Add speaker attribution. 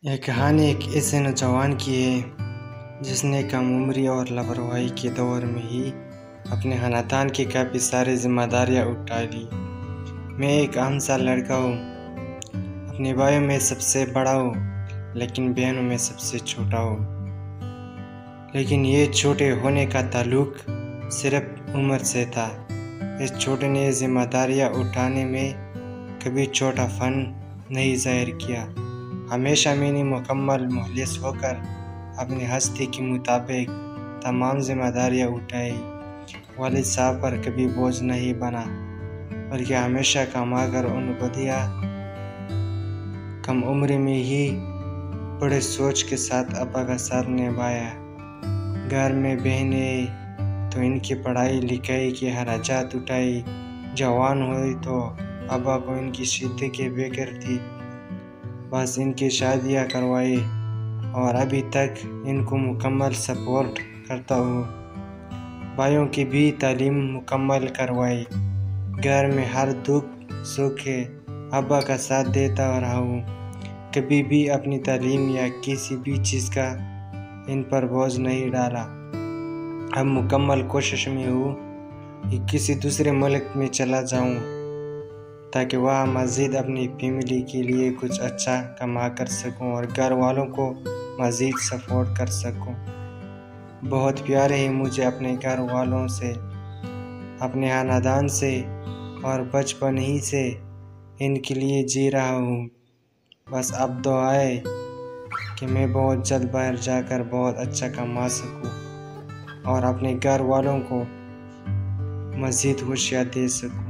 Speaker 1: यह कहानी एक ऐसे नौजवान की है जिसने कम उम्री और लापरवाही के दौर में ही अपने खानदान की काफ़ी सारी जिम्मेदारियां उठा ली। मैं एक आम सा लड़का हूँ, अपने भाइयों में सबसे बड़ा हूँ, लेकिन बहनों में सबसे छोटा हूँ। लेकिन ये छोटे होने का ताल्लुक सिर्फ उम्र से था। इस छोटे ने जिम्मेदारियां उठाने में कभी छोटा फन नहीं जाहिर किया। हमेशा मैंने मुकम्मल मुखलिस होकर अपनी हस्ती के मुताबिक तमाम जिम्मेदारियां उठाई। वालिद साहब पर कभी बोझ नहीं बना, बल्कि हमेशा कमाकर उनको दिया। कम उम्र में ही बड़े सोच के साथ अब्बा का साथ निभाया। घर में बहनें तो इनकी पढ़ाई लिखाई की खर्चात उठाई। जवान हुई तो अब्बा को इनकी शिद्दत की फिक्र थी, बस इनकी शादियाँ करवाई और अभी तक इनको मुकम्मल सपोर्ट करता हूँ। भाइयों की भी तालीम मुकम्मल करवाई। घर में हर दुख सुख के अब्बा का साथ देता रहा हूँ। कभी भी अपनी तालीम या किसी भी चीज़ का इन पर बोझ नहीं डाला। अब मुकम्मल कोशिश में हूँ कि किसी दूसरे मुल्क में चला जाऊँ, ताकि वह मज़ीद अपनी फैमिली के लिए कुछ अच्छा कमा कर सकूं और घर वालों को मज़ीद सपोर्ट कर सकूं। बहुत प्यार है मुझे अपने घर वालों से, अपने खानदान से, और बचपन ही से इनके लिए जी रहा हूँ। बस अब दुआ है कि मैं बहुत जल्द बाहर जाकर बहुत अच्छा कमा सकूं और अपने घर वालों को मज़ीद खुशियाँ दे सकूं।